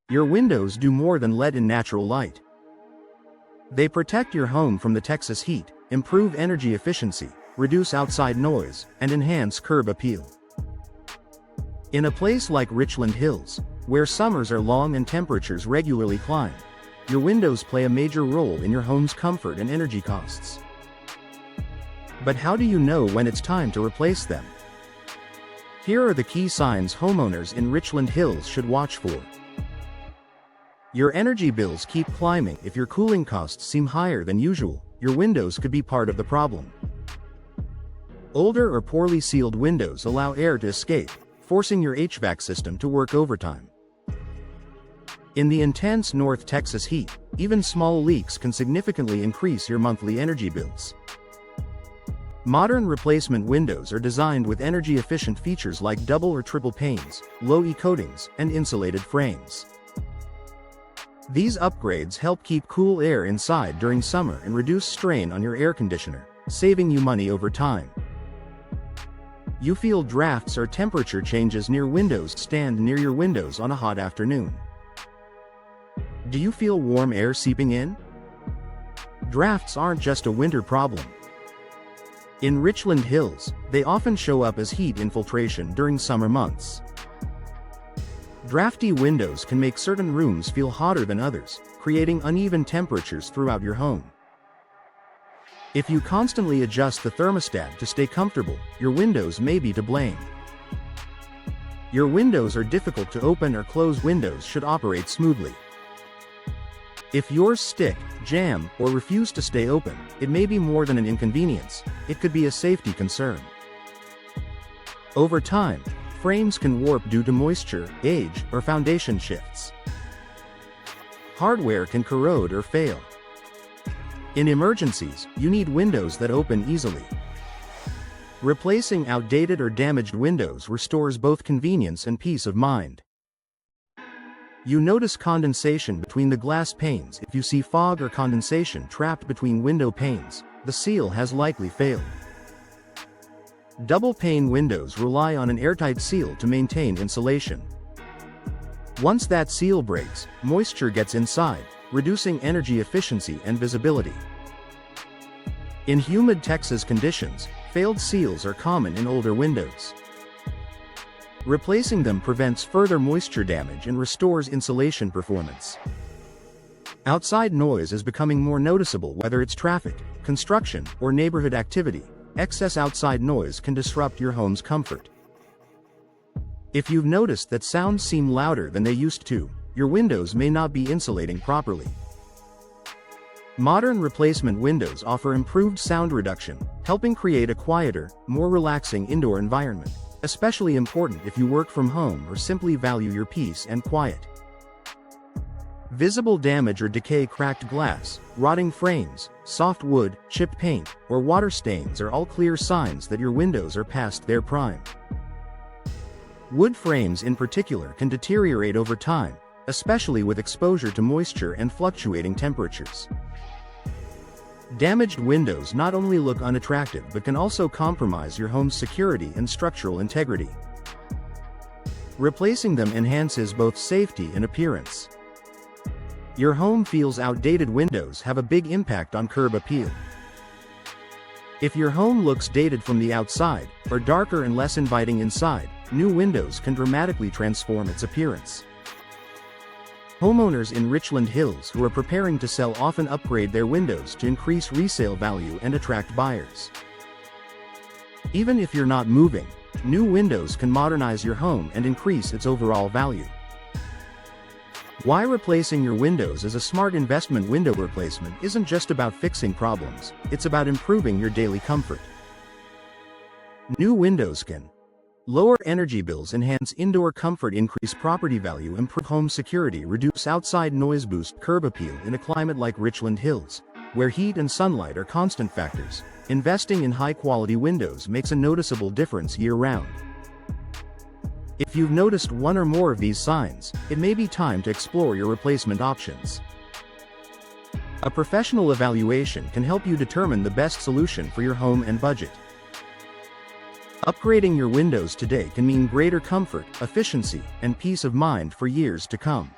Your windows do more than let in natural light. They protect your home from the Texas heat, improve energy efficiency, reduce outside noise, and enhance curb appeal. In a place like Richland Hills, where summers are long and temperatures regularly climb, your windows play a major role in your home's comfort and energy costs. But how do you know when it's time to replace them? Here are the key signs homeowners in Richland Hills should watch for. Your energy bills keep climbing. If your cooling costs seem higher than usual, your windows could be part of the problem. Older or poorly sealed windows allow air to escape, forcing your HVAC system to work overtime. In the intense North Texas heat, even small leaks can significantly increase your monthly energy bills. Modern replacement windows are designed with energy-efficient features like double or triple panes, low-E coatings, and insulated frames. These upgrades help keep cool air inside during summer and reduce strain on your air conditioner, saving you money over time. You feel drafts or temperature changes near windows. Stand near your windows on a hot afternoon. Do you feel warm air seeping in? Drafts aren't just a winter problem. In Richland Hills, they often show up as heat infiltration during summer months. Drafty windows can make certain rooms feel hotter than others, creating uneven temperatures throughout your home. If you constantly adjust the thermostat to stay comfortable, your windows may be to blame. Your windows are difficult to open or close. Windows should operate smoothly. If yours stick, jam, or refuse to stay open, it may be more than an inconvenience. It could be a safety concern. Over time, frames can warp due to moisture, age, or foundation shifts. Hardware can corrode or fail. In emergencies, you need windows that open easily. Replacing outdated or damaged windows restores both convenience and peace of mind. You notice condensation between the glass panes. If you see fog or condensation trapped between window panes, the seal has likely failed. Double-pane windows rely on an airtight seal to maintain insulation. Once that seal breaks, moisture gets inside, reducing energy efficiency and visibility. In humid Texas conditions, failed seals are common in older windows. Replacing them prevents further moisture damage and restores insulation performance. Outside noise is becoming more noticeable. Whether it's traffic, construction, or neighborhood activity, excess outside noise can disrupt your home's comfort. If you've noticed that sounds seem louder than they used to, your windows may not be insulating properly. Modern replacement windows offer improved sound reduction, helping create a quieter, more relaxing indoor environment, especially important if you work from home or simply value your peace and quiet. Visible damage or decay. Cracked glass, rotting frames, soft wood, chipped paint, or water stains are all clear signs that your windows are past their prime. Wood frames in particular can deteriorate over time, especially with exposure to moisture and fluctuating temperatures. Damaged windows not only look unattractive but can also compromise your home's security and structural integrity. Replacing them enhances both safety and appearance. Your home feels outdated. Windows have a big impact on curb appeal. If your home looks dated from the outside, or darker and less inviting inside, new windows can dramatically transform its appearance. Homeowners in Richland Hills who are preparing to sell often upgrade their windows to increase resale value and attract buyers. Even if you're not moving, new windows can modernize your home and increase its overall value. Why replacing your windows is a smart investment. Window replacement isn't just about fixing problems, it's about improving your daily comfort. New windows can lower energy bills, enhance indoor comfort, increase property value, improve home security, reduce outside noise, boost curb appeal. In a climate like Richland Hills, where heat and sunlight are constant factors, investing in high-quality windows makes a noticeable difference year-round. If you've noticed one or more of these signs, it may be time to explore your replacement options. A professional evaluation can help you determine the best solution for your home and budget. Upgrading your windows today can mean greater comfort, efficiency, and peace of mind for years to come.